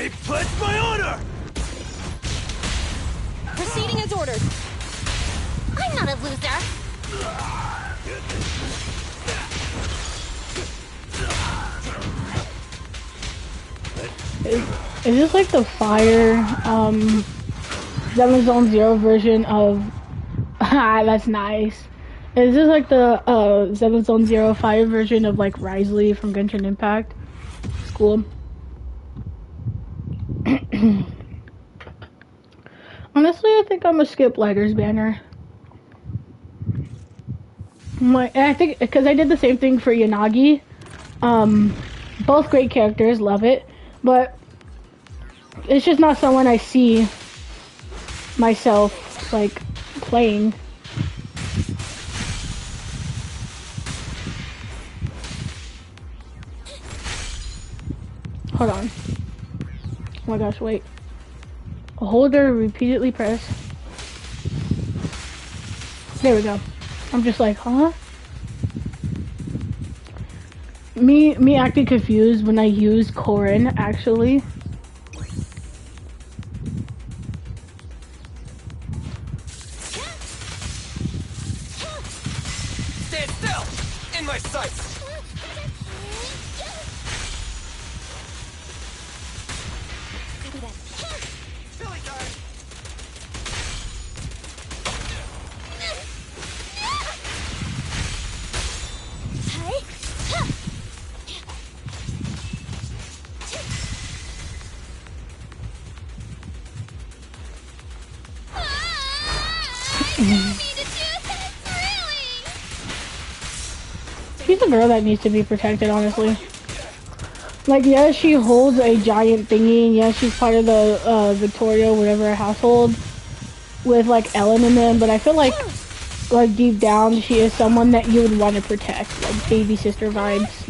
I pledge my honor! Proceeding as ordered. I'm not a loser. Is this like the fire, Zenless Zone Zero version of... that's nice. Is this like the, Zenless Zone Zero fire version of, like, Risley from Genshin Impact? It's cool. Honestly, I think I'm gonna skip Lighter's banner. I think, because I did the same thing for Yanagi. Both great characters, love it. But it's just not someone I see myself, like, playing. Hold on. Oh my gosh, wait. Hold or repeatedly press. There we go. I'm just like, huh? Me acting confused when I use Corin, actually. Stand still! In my sights! Billy time! She's a girl that needs to be protected, honestly. Like, yeah, she holds a giant thingy, and yeah, she's part of the, Victoria, whatever, household with, like, Ellen and them, but I feel like deep down, she is someone that you would want to protect, like, baby sister vibes.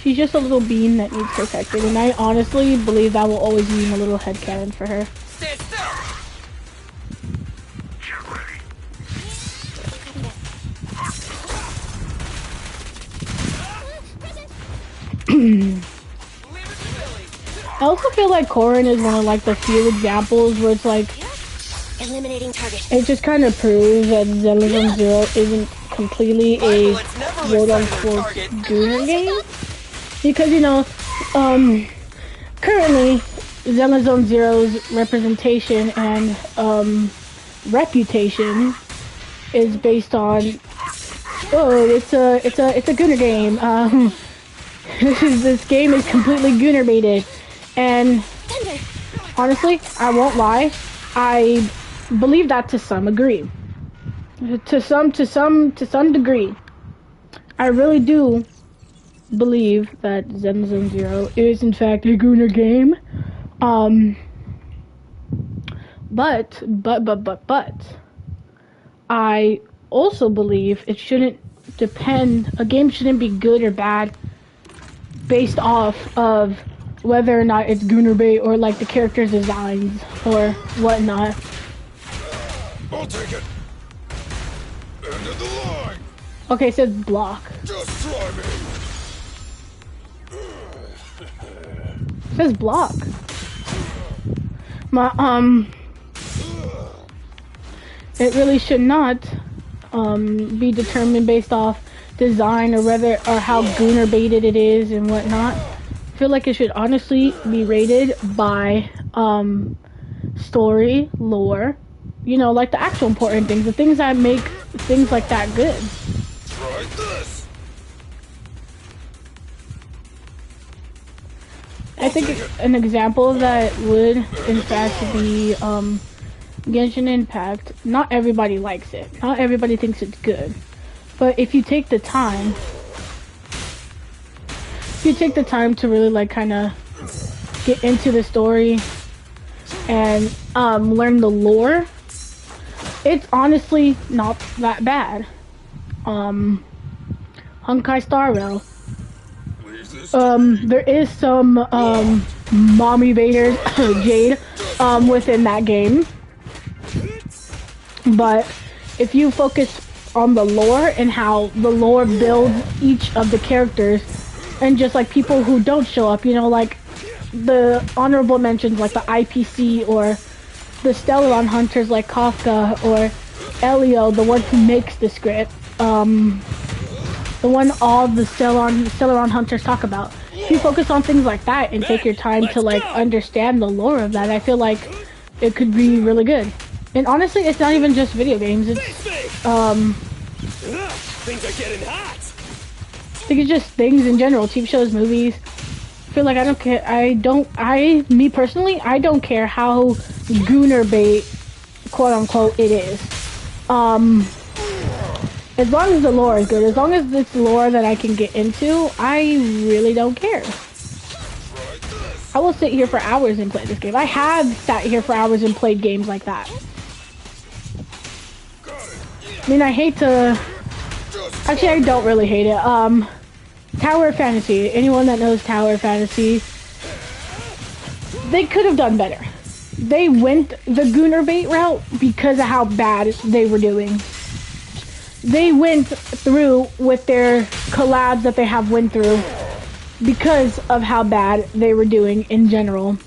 She's just a little bean that needs protected, and I honestly believe that will always mean a little headcanon for her. Stand still! I also feel like Corin is one of like the few examples where it's like Eliminating target. it just kind of proves that Zenless Zone Zero isn't completely a quote-unquote gooner game, because you know, currently Zenless Zone Zero's representation and reputation is based on it's a gooner game. This game is completely gooner baited, and honestly, I won't lie, I believe that to some degree. To some degree, I really do believe that Zenless Zone Zero is in fact a gooner game. But I also believe it shouldn't depend. A game shouldn't be good or bad based off of whether or not it's gooner bait or like the character's designs or whatnot. I'll take it. End of the line. Okay, it says block. Just try me. It says block. It really should not be determined based off design or whether or how gooner baited it is and whatnot. I feel like it should honestly be rated by story, lore, you know, like the actual important things, the things that make things like that good. Try this. I think an example of that would in fact be Genshin Impact. Not everybody likes it. Not everybody thinks it's good. But if you take the time, to really like kind of get into the story and learn the lore, it's honestly not that bad. Honkai Star Rail. There is some mommy baiters, Jade, within that game. But if you focus on the lore and how the lore builds each of the characters and just like people who don't show up, you know, like the honorable mentions like the IPC or the Stellaron hunters like Kafka or Elio, the one who makes the script, the one all the Stellaron hunters talk about. If you focus on things like that and take your time to like understand the lore of that, I feel like it could be really good. And honestly, it's not even just video games. It's Things are getting hot. I think it's just things in general, TV shows, movies. I feel like I don't care. Me personally, I don't care how Gooner bait, quote unquote, it is. As long as the lore is good, as long as it's lore that I can get into, I really don't care. I will sit here for hours and play this game. I have sat here for hours and played games like that. I mean, I hate to... Actually, I don't really hate it. Tower Fantasy. Anyone that knows Tower Fantasy, they could have done better. They went the Gooner bait route because of how bad they were doing. They went through with their collabs that they have went through because of how bad they were doing in general.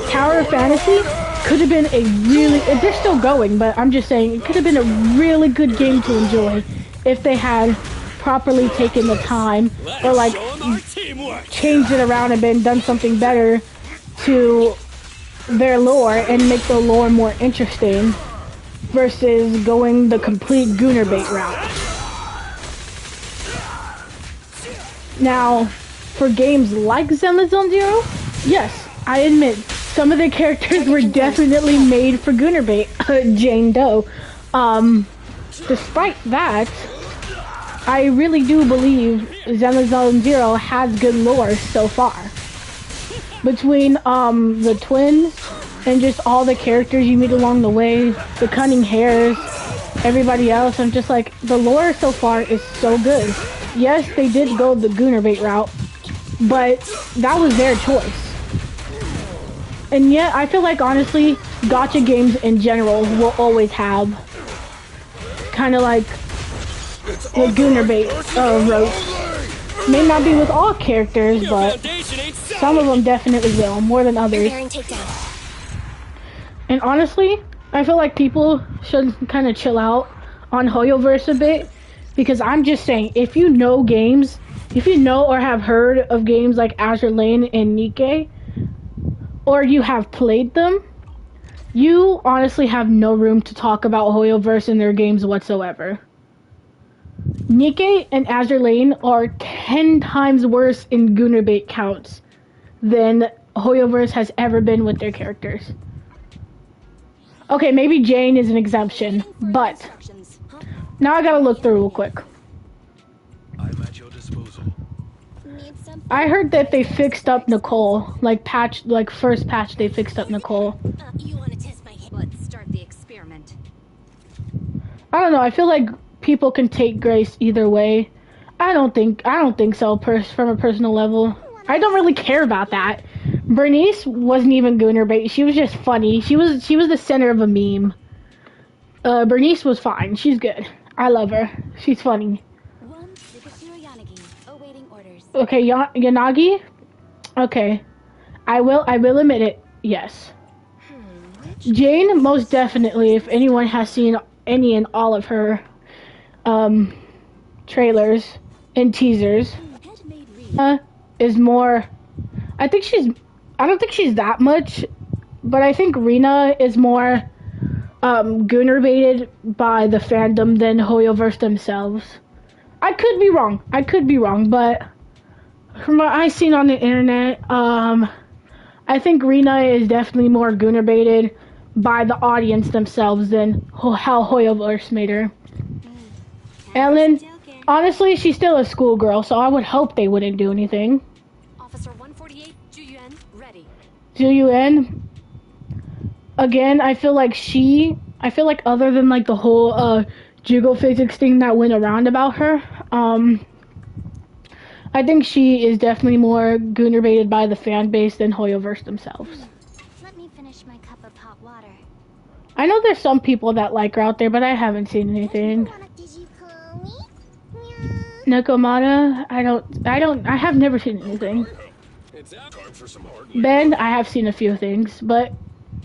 Tower of Fantasy could have been a really... They're still going, but I'm just saying, it could have been a really good game to enjoy if they had properly taken the time or like changed it around and done something better to their lore and make the lore more interesting versus going the complete Gooner bait route. Now, for games like Zenless Zone Zero, yes, I admit some of the characters were definitely made for Gooner bait. Jane Doe. Despite that, I really do believe Zenless Zone Zero has good lore so far. Between the twins and just all the characters you meet along the way, the cunning hairs, everybody else, I'm just like, the lore so far is so good. Yes, they did go the Gooner bait route, but that was their choice. And yet, I feel like honestly, gacha games in general will always have kind of like the Gooner bait route. May not be with all characters, but some of them definitely will, more than others. And honestly, I feel like people should kind of chill out on Hoyoverse a bit, because I'm just saying, if you know games, if you know or have heard of games like Azure Lane and Nikke, or you have played them, you honestly have no room to talk about Hoyoverse in their games whatsoever. Nikke and Azure Lane are 10 times worse in Gooner bait counts than Hoyoverse has ever been with their characters. Okay, maybe Jane is an exemption, but now I gotta look through real quick. I'm at your disposal. I heard that they fixed up Nicole, first patch they fixed up Nicole. You want to test my... Let's start the experiment. I don't know, I feel like people can take Grace either way. I don't think so from a personal level. I don't really care about that. Bernice wasn't even Gooner bait. She was just funny. She was the center of a meme. Bernice was fine. She's good. I love her. She's funny. Okay, Yanagi? Okay. I will admit it. Yes. Jane, most definitely, if anyone has seen any and all of her trailers and teasers, is more... I don't think she's that much, but I think Rina is more Gooner baited by the fandom than Hoyoverse themselves. I could be wrong, but from what I've seen on the internet, I think Rina is definitely more Gooner baited by the audience themselves than how Hoyoverse made her. Ellen, honestly, she's still a schoolgirl, so I would hope they wouldn't do anything. Officer 148, Juyuan, ready. Juyuan, again, I feel like other than like the whole jiggle physics thing that went around about her, I think she is definitely more Gooner baited by the fan base than Hoyoverse themselves. Let me finish my cup of hot water. I know there's some people that like her out there, but I haven't seen anything. Did you call me? Nakomata, I have never seen anything. It's time for some hard Ben, I have seen a few things, but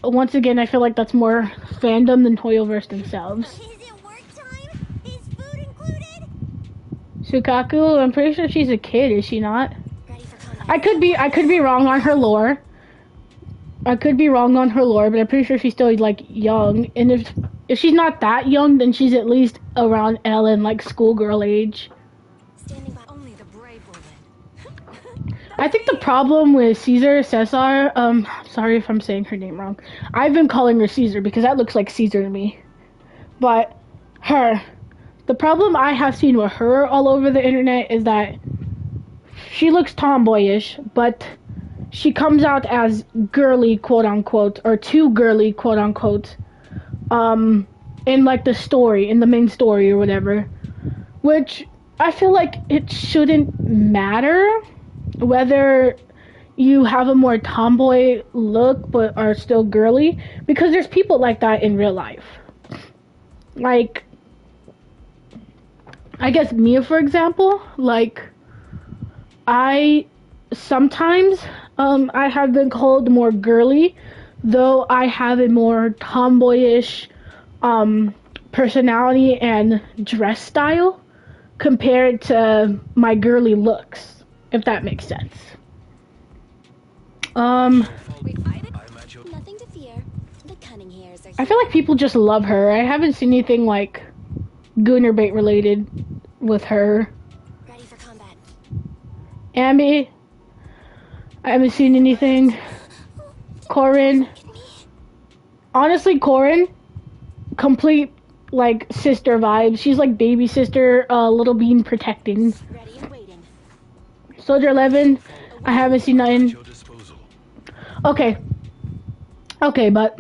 once again, I feel like that's more fandom than Hoyoverse themselves. Is it work time? Is food included? Sukaku, I'm pretty sure she's a kid, is she not? Ready for combat. I could be wrong on her lore. I could be wrong on her lore, but I'm pretty sure she's still like young. And if she's not that young, then she's at least around Ellen, like schoolgirl age. Standing by. Only the brave will live. I think the problem with Cesar, sorry if I'm saying her name wrong. I've been calling her Caesar because that looks like Caesar to me. But the problem I have seen with her all over the internet is that she looks tomboyish, but she comes out as girly, quote unquote, or too girly, quote unquote, in like the story, in the main story or whatever. Which I feel like it shouldn't matter whether you have a more tomboy look but are still girly, because there's people like that in real life. Like, I guess Mia, for example, like, I sometimes, I have been called more girly, though I have a more tomboyish, personality and dress style compared to my girly looks, if that makes sense. We fight it. Nothing to fear. The cunning hairs are. I feel like people just love her. I haven't seen anything like Goonerbait related with her. Ready for combat. Ambi, I haven't seen anything. Corin, honestly, Corin, complete like sister vibes. She's like baby sister, Little Bean protecting. Ready and waiting. Soldier 11, I haven't seen nothing. Okay, but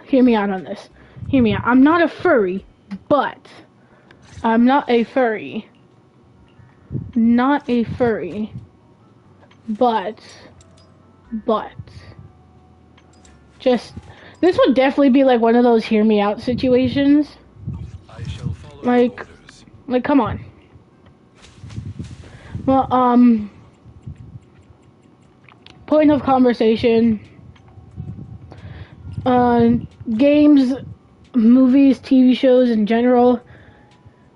hear me out on this. Hear me out. I'm not a furry, but not a furry, but just, this would definitely be like one of those hear me out situations. Like, come on. Well, point of conversation. Games, movies, TV shows in general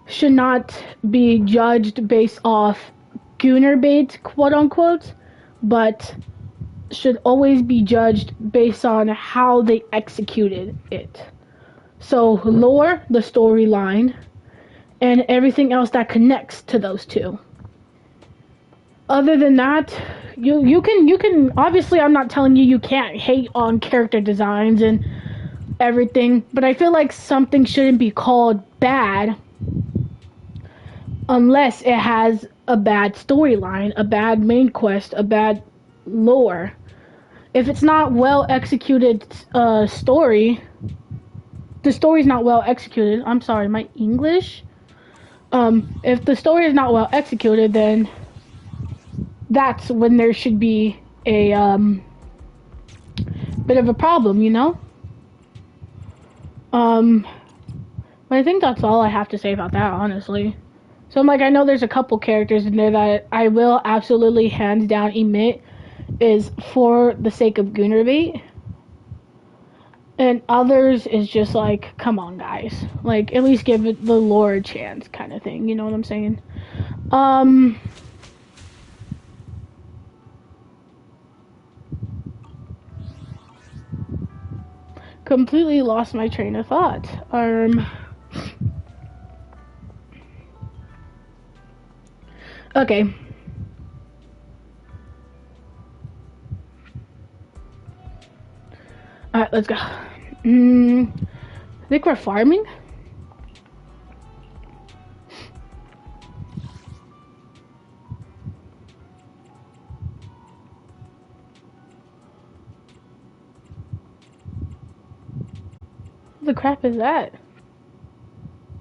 should not be judged based off Goonerbait, quote unquote, but should always be judged based on how they executed it. So lore, the storyline, and everything else that connects to those two. Other than that, you can obviously, I'm not telling you can't hate on character designs and everything, but I feel like something shouldn't be called bad unless it has a bad storyline, a bad main quest, a bad lore. If it's not well executed story, the story's not well executed. I'm sorry, my English. If the story is not well executed, then that's when there should be a bit of a problem, you know? But I think that's all I have to say about that, honestly. So I'm like, I know there's a couple characters in there that I will absolutely hands down admit is for the sake of Goonerbait. And others is just like, come on guys. Like, at least give it the lore a chance kind of thing, you know what I'm saying? Completely lost my train of thought. Okay. Alright, let's go. I think we're farming. What the crap is that?